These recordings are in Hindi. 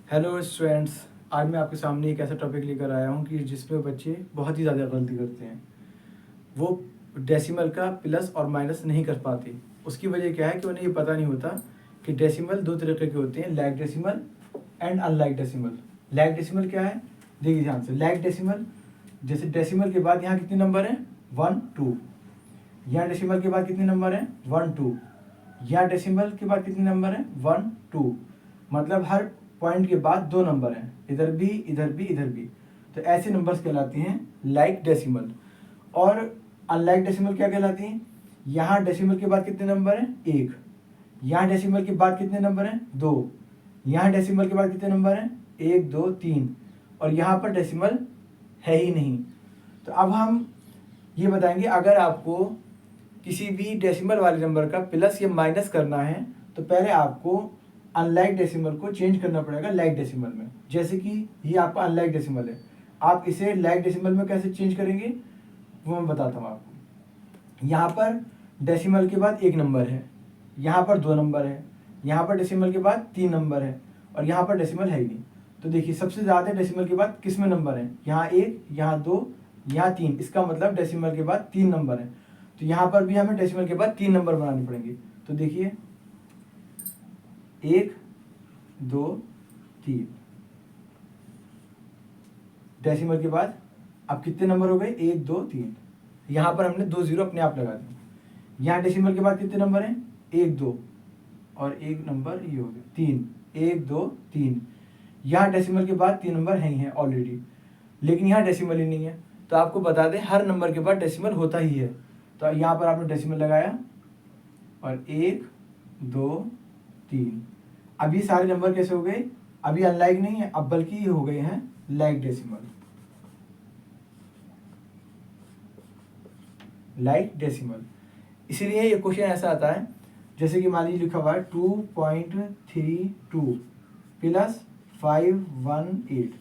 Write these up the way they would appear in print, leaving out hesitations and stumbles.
हेलो स्टूडेंट्स, आज मैं आपके सामने एक ऐसा टॉपिक लेकर आया हूँ कि जिसमें बच्चे बहुत ही ज़्यादा गलती करते हैं। वो डेसिमल का प्लस और माइनस नहीं कर पाते। उसकी वजह क्या है कि उन्हें ये पता नहीं होता कि डेसिमल दो तरीके के होते हैं, like decimal and unlike decimal. Like decimal क्या है, देखिए ध्यान से। लाइक डेसिमल, जैसे डेसिमल के बाद यहाँ कितने नंबर हैं, 1 2। यहाँ डेसिमल के बाद कितने नंबर हैं, 1 2। यहाँ डेसिमल के बाद कितने नंबर हैं, 1 2। मतलब हर पॉइंट के बाद दो नंबर हैं, इधर भी इधर भी इधर भी। तो ऐसे नंबर्स कहलाती हैं लाइक डेसिमल। और अनलाइक डेसिमल क्या कहलाती हैं, यहाँ डेसिमल के बाद कितने नंबर हैं, 1। यहाँ डेसिमल के बाद कितने नंबर हैं, 2। यहाँ डेसिमल के बाद कितने नंबर हैं, 1 2 3। और यहाँ पर डेसिमल है ही नहीं। तो अब हम ये बताएंगे, अगर आपको किसी भी डेसिमल वाले नंबर का प्लस या माइनस करना है तो पहले आपको अनलाइक डेसिमल को चेंज करना पड़ेगा लाइक डेसिमल में। जैसे कि ये आपका अनलाइक डेसिमल है, आप इसे लाइक डेसिमल में कैसे चेंज करेंगे वो मैं बताता हूँ आपको। यहाँ पर डेसिमल के बाद 1 नंबर है, यहाँ पर 2 नंबर है, यहाँ पर डेसिमल के बाद 3 नंबर है, और यहाँ पर डेसिमल है ही नहीं। तो देखिए सबसे ज़्यादा डेसिमल के बाद किस में नंबर है, यहाँ 1, यहाँ 2, यहाँ 3। इसका मतलब डेसिमल के बाद 3 नंबर है। तो यहाँ पर भी हमें डेसिमल के बाद 3 नंबर बनाने पड़ेंगे। तो देखिए 1 2 3, डेसिमल के बाद अब कितने नंबर हो गए, 1 2 3। यहाँ पर हमने 2 0 अपने आप लगा दिए। यहाँ डेसिमल के बाद कितने नंबर हैं, 1 2 और 1 नंबर ये हो गया 3, 1 2 3। यहाँ डेसिमल के बाद 3 नंबर हैं ही हैं ऑलरेडी, लेकिन यहाँ डेसिमल ही नहीं है। तो आपको बता दें हर नंबर के बाद डेसिमल होता ही है। तो यहाँ पर आपने डेसिमल लगाया और 1 2 3। अब ये सारे नंबर कैसे हो गए, अभी अनलाइक नहीं है, अब बल्कि ये हो गए हैं लाइक डेसिमल। लाइक डेसिमल, इसीलिए ये क्वेश्चन ऐसा आता है, जैसे कि मान लीजिए लिखा हुआ है 2.32 प्लस 518।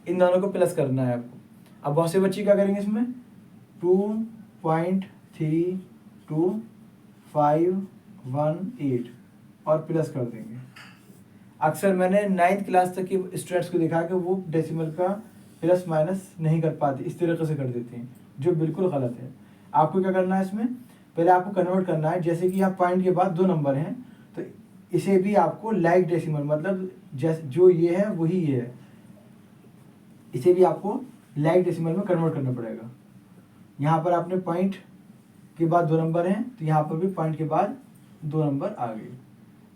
इन दोनों को प्लस करना है आपको। अब बहुत से बच्चे क्या करेंगे इसमें, 2.32 518 और प्लस कर देंगे। अक्सर मैंने 9th क्लास तक के स्टूडेंट्स को देखा कि वो डेसिमल का प्लस माइनस नहीं कर पाते, इस तरीके से कर देते हैं, जो बिल्कुल गलत है। आपको क्या करना है इसमें, पहले आपको कन्वर्ट करना है। जैसे कि यहाँ पॉइंट के बाद 2 नंबर हैं, तो इसे भी आपको लाइक डेसिमल, मतलब जैसे जो ये है वही ये है, इसे भी आपको लाइक डेसिमल में कन्वर्ट करना पड़ेगा। यहाँ पर आपने पॉइंट के बाद 2 नंबर हैं, तो यहाँ पर भी पॉइंट के बाद 2 नंबर आ गए।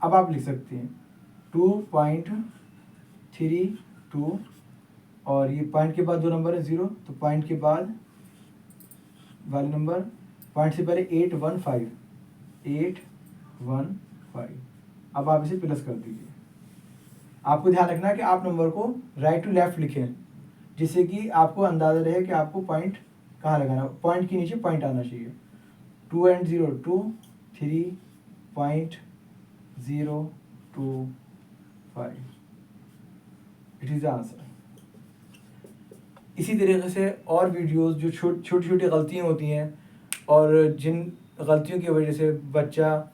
अब आप लिख सकते हैं 2.32 और ये पॉइंट के बाद 2 नंबर है 0, तो पॉइंट के बाद वाले नंबर, पॉइंट से पहले 815। अब आप इसे प्लस कर दीजिए। आपको ध्यान रखना है कि आप नंबर को राइट टू लेफ्ट लिखें, जिससे कि आपको अंदाज़ा रहे कि आपको पॉइंट कहाँ लगाना। पॉइंट के नीचे पॉइंट आना चाहिए। 2 and 0 2 3.025। It is the answer. इसी तरीके से और वीडियोस जो छोटी छोटी गलतियाँ होती हैं और जिन गलतियों की वजह से बच्चा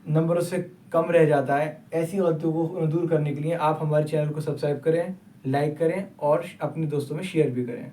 नंबरों से कम रह जाता है, ऐसी गलतियों को दूर करने के लिए आप हमारे चैनल को सब्सक्राइब करें, लाइक करें और अपने दोस्तों में शेयर भी करें।